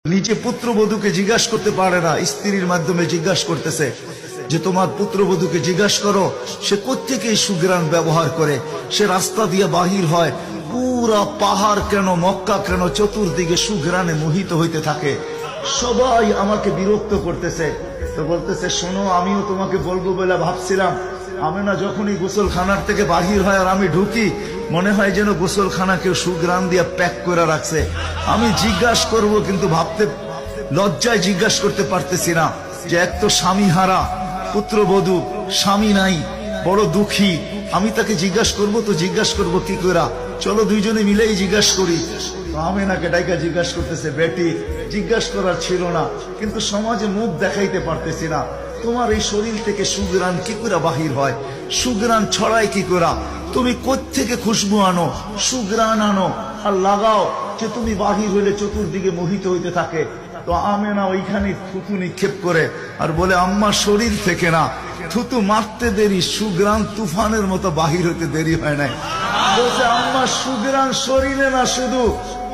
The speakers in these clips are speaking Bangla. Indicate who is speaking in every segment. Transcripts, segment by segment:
Speaker 1: নিচে পুত্রবধূকে জিজ্ঞাসা করতে পারে না, স্ত্রীর মাধ্যমে জিজ্ঞাসা করতেছে যে তোমার পুত্রবধূকে জিজ্ঞাসা করো সে কোত্থেকে সুগ্রাণ ব্যবহার করে, সে রাস্তা দিয়ে বাহির হয়, পুরা পাহাড় কেন মক্কা কেন চতুর্দিকে সুগ্রাণে মোহিত হইতে থাকে। সবাই আমাকে বিরক্ত করতেছে, তো বলতেছে শোনো আমিও তোমাকে বলবো বলে ভাবছিলাম। আমি না যখনই গোসলখানার থেকে বাহির হয় আর আমি ঢুকি মনে হয় যেন গোসলখানা কেউ সুগ্রাণ দিয়ে প্যাক করে রাখছে। আমি জিজ্ঞাসা করব কিন্তু ভাবতে লজ্জায় জিজ্ঞাসা করতে পারতেছি না যে এক তো স্বামী হারা পুত্রবধূ, স্বামী নাই, বড় দুঃখী, আমি তাকে জিজ্ঞাসা করব তো জিজ্ঞাসা করব কি করে? চলো দুইজনে মিলেই জিজ্ঞাসা করি। আমি নাকে ডাইকা জিজ্ঞাসা করতেছে বেটি জিজ্ঞাসা করার ছিল না, কিন্তু সমাজে মুখ দেখাইতে পারতেছি না। তোমার এই শরীর থেকে সুগ্রাণ কি করে বাহির হয়, সুগ্রাণ ছড়ায় কি করে? তুমি কোত্থেকে খুশবু আনো, সুগ্রাণ আনো আর লাগাও যে তুমি বাহির হইলে চতুর্দিকে মোহিত হইতে থাকে। তো আমেনা ওইখানে থুতু নিক্ষেপ করে আর বলে আম্মা শরীর থেকে না, থুতু মারতে দেরি, সুগ্রাণ তুফানের মতো বাহির হইতে দেরি হয় নাই। বলছে আম্মা সুগ্রাণ শরীরে না শুধু,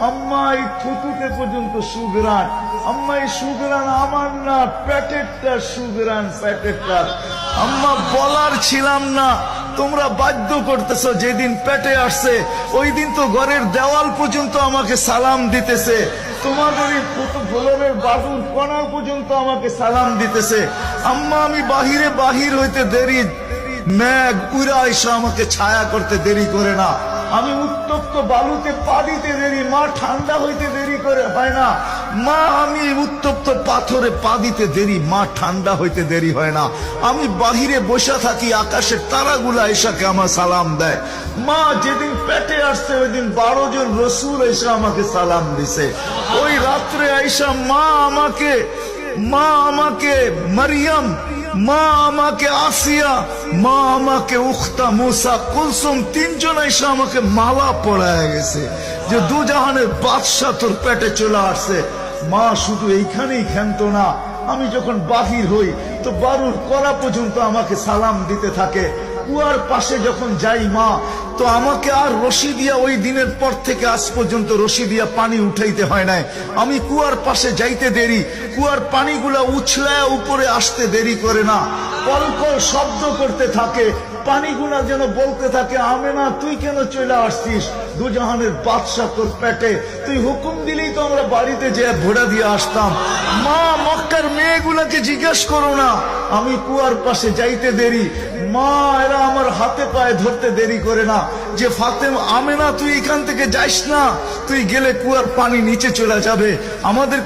Speaker 1: আম্মা এই থুতুতে পর্যন্ত সুগ্রাণ। আম্মা এই সুগ্রাণ আমার না, প্যাকেটটা সুগ্রাণ, প্যাকেটটা। আম্মা বলার ছিলাম না, তোমরা বাধ্য করতেছো। যেদিন পেটে আসছে ওই দিন তো ঘরের দেওয়াল পর্যন্ত আমাকে সালাম দিতেছে, তোমাদের এই ফ্লোরের বাজুর কোণা পর্যন্ত আমাকে সালাম দিতেছে। আম্মা আমি বাহির হইতে দেরি, মেঘ উড়া এসে আমাকে ছায়া করতে দেরি করে না। আমি উত্তপ্ত বালুতে পা দিতে দেরি, মা ঠান্ডা হইতে দেরি করে হয় না। মা আমি উত্তপ্ত পাথরে পা দিতে দেরি, মা ঠান্ডা হইতে দেরি হয় না। আমি বাহিরে বসে থাকি, আকাশের তারাগুলা এসাকে আমার সালাম দেয়। মা যেদিন পেটে আসছে ওই দিন 12 জন রসুল এসে আমাকে সালাম দিছে। ওই রাত্রে আইসা মা আমাকে মারিয়াম, মা আমাকে আসিয়া, মা আমাকে উখতা মুসা কুলসুম, তিনজন এসে আমাকে মালা পড়ায় গেছে যে দুজাহানের বাদশা তোর পেটে চলে আসছে। মা শুধু এইখানেই ক্ষান্ত না, আমি যখন বাহির হই তো বারুর করা পর্যন্ত আমাকে সালাম দিতে থাকে। কুয়ার পাশে যখন যাই মা, তো আমাকে আর রশি দিয়া ওই দিনের পর থেকে আজ পর্যন্ত রশি দিয়া পানি উঠাইতে হয় নাই। আমি কুয়ার পাশে যাইতে দেরি, কুয়ার পানিগুলা উছলায় উপরে আসতে দেরি করে না। কলকল শব্দ করতে থাকে, পানিগুলা যেন বলতে থাকে আমেনা তুই কেন চলে আসছিস, দুজাহানের বাদশা তোর পেটে, তুই হুকুম দিলেই তো আমরা বাড়িতে যেয়ে ভোড়া দিয়ে আসতাম। মা মক্কার মেয়েগুলাকে জিজ্ঞেস করো না, আমি কুয়ার পাশে যাইতে দেরি, মা এরা আমার হাতে পায়ে ধরতে দেরি করে না যে ফাতেমা আমেনা তুই এখান থেকে যাইস না, তুই গেলে কুয়ার পানি নিচে চলে যাবে। আমাদের